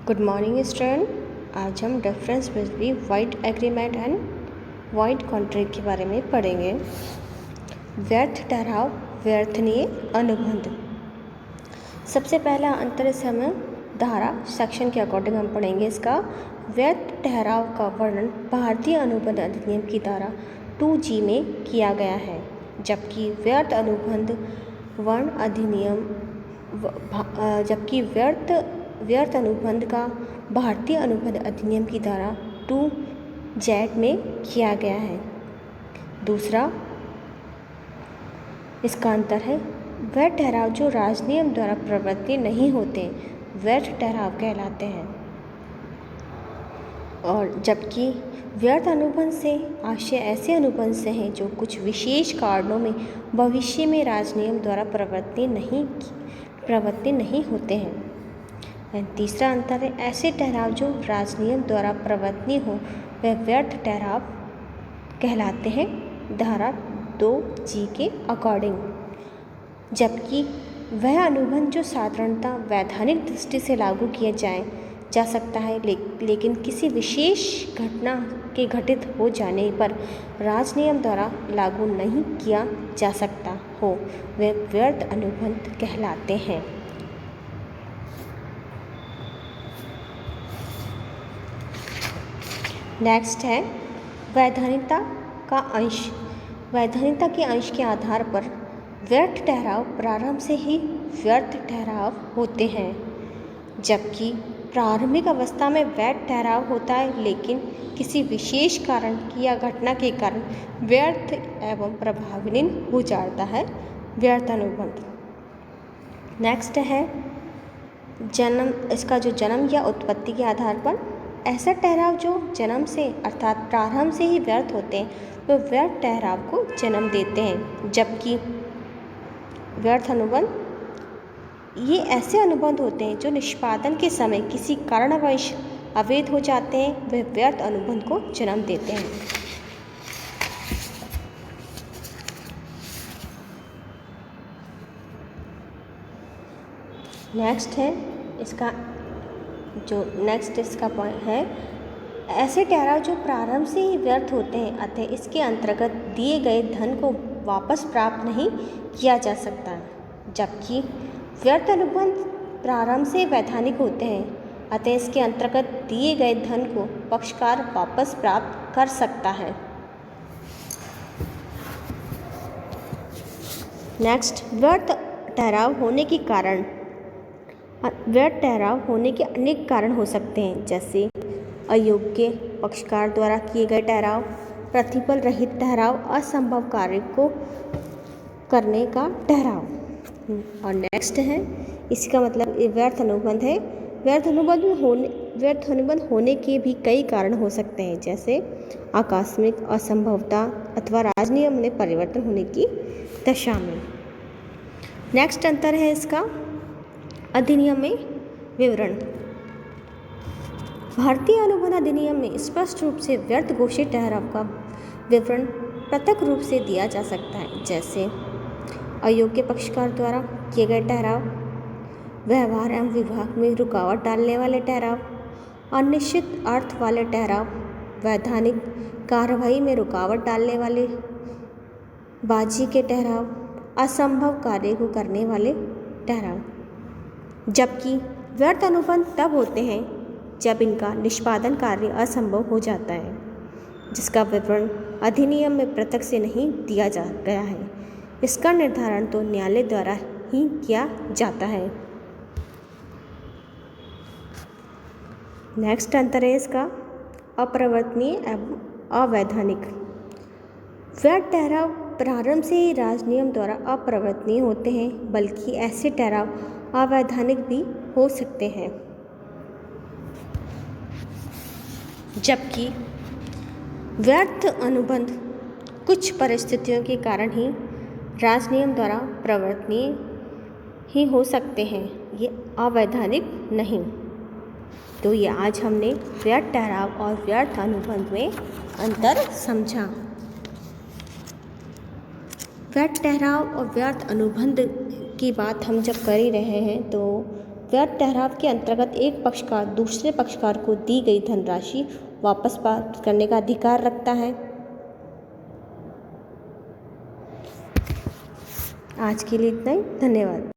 Good morning student. आज हम difference between wide agreement and wide contract के बारे में पढ़ेंगे। व्यर्थ ठहराव, व्यर्थनीय अनुबंध। सबसे पहला अंतर इस हमें धारा सेक्शन के अकॉर्डिंग हम पढ़ेंगे। इसका व्यर्थ ठहराव का वर्णन भारतीय अनुबंध अधिनियम की धारा 2G में किया गया है, जबकि व्यर्थ अनुबंध वर्ण अधिनियम व्यर्थ अनुबंध का भारतीय अनुबंध अधिनियम की धारा 2Z में किया गया है। दूसरा इसका अंतर है, वह ठहराव जो राजनियम द्वारा प्रवर्तित नहीं होते व्यर्थ ठहराव कहलाते हैं, और जबकि व्यर्थ अनुबंध से आशय ऐसे अनुबंध से हैं जो कुछ विशेष कारणों में भविष्य में राजनियम द्वारा प्रवर्तित नहीं होते हैं। तीसरा अंतर है, ऐसे ठहराव जो राजनियम द्वारा प्रवर्तित हो वह व्यर्थ ठहराव कहलाते हैं धारा 2G के अकॉर्डिंग, जबकि वह अनुबंध जो साधारणतः वैधानिक दृष्टि से लागू किया जा सकता है लेकिन किसी विशेष घटना के घटित हो जाने पर राजनियम द्वारा लागू नहीं किया जा सकता हो वे व्यर्थ अनुबंध कहलाते हैं। नेक्स्ट है वैधानिकता का अंश। वैधानिकता के अंश के आधार पर व्यर्थ ठहराव प्रारंभ से ही व्यर्थ ठहराव होते हैं, जबकि प्रारंभिक अवस्था में वैध ठहराव होता है लेकिन किसी विशेष कारण या घटना के कारण व्यर्थ एवं प्रभावहीन हो जाता है व्यर्थ अनुबंध। नेक्स्ट है जन्म। इसका जो जन्म या उत्पत्ति के आधार पर ऐसा ठहराव जो जन्म से अर्थात प्रारंभ से ही व्यर्थ होते हैं तो व्यर्थ ठहराव को जन्म देते हैं, जबकि व्यर्थ अनुबंध ये ऐसे अनुबंध होते हैं जो निष्पादन के समय किसी कारणवश अवैध हो जाते हैं, वे व्यर्थ अनुबंध को जन्म देते हैं। नेक्स्ट है इसका पॉइंट है, ऐसे ठहराव जो प्रारंभ से ही व्यर्थ होते हैं अतः इसके अंतर्गत दिए गए धन को वापस प्राप्त नहीं किया जा सकता, जबकि व्यर्थ अनुबंध प्रारंभ से वैधानिक होते हैं अतः इसके अंतर्गत दिए गए धन को पक्षकार वापस प्राप्त कर सकता है। नेक्स्ट, व्यर्थ ठहराव होने के कारण। व्यर्थ ठहराव होने के अनेक कारण हो सकते हैं, जैसे अयोग्य पक्षकार द्वारा किए गए ठहराव, प्रतिफल रहित ठहराव, असंभव कार्य को करने का ठहराव। और नेक्स्ट है इसका मतलब व्यर्थ अनुबंध है। व्यर्थ अनुबंध होने के भी कई कारण हो सकते हैं, जैसे आकस्मिक असंभवता अथवा राजनियम में परिवर्तन होने की दशा में। नेक्स्ट अंतर है इसका अधिनियम में विवरण। भारतीय अनुबंध अधिनियम में स्पष्ट रूप से व्यर्थ घोषित ठहराव का विवरण पृथक रूप से दिया जा सकता है, जैसे अयोग्य पक्षकार द्वारा किए गए ठहराव, व्यवहार एवं विभाग में रुकावट डालने वाले ठहराव, अनिश्चित अर्थ वाले ठहराव, वैधानिक कार्रवाई में रुकावट डालने वाले बाजी के ठहराव, असंभव कार्य को करने वाले ठहराव। जबकि व्यर्थ अनुबंध तब होते हैं जब इनका निष्पादन कार्य असंभव हो जाता है, जिसका विवरण अधिनियम में पृथक से नहीं दिया गया है। इसका निर्धारण तो न्यायालय द्वारा ही किया जाता है। नेक्स्ट अंतर है इसका अप्रवर्तनीय एवं अवैधानिक। व्यर्थ ठहराव प्रारंभ से ही राजनियम द्वारा अप्रवर्तनीय होते हैं, बल्कि ऐसे ठहराव अवैधानिक भी हो सकते हैं, जबकि व्यर्थ अनुबंध कुछ परिस्थितियों के कारण ही राजनियम द्वारा प्रवर्तनीय ही हो सकते हैं, ये अवैधानिक नहीं। तो ये आज हमने व्यर्थ ठहराव और व्यर्थ अनुबंध में अंतर समझा। व्यर्थ ठहराव और व्यर्थ अनुबंध की बात हम जब कर ही रहे हैं तो व्यर्थ ठहराव के अंतर्गत एक पक्षकार दूसरे पक्षकार को दी गई धनराशि वापस प्राप्त करने का अधिकार रखता है। आज के लिए इतना ही। धन्यवाद।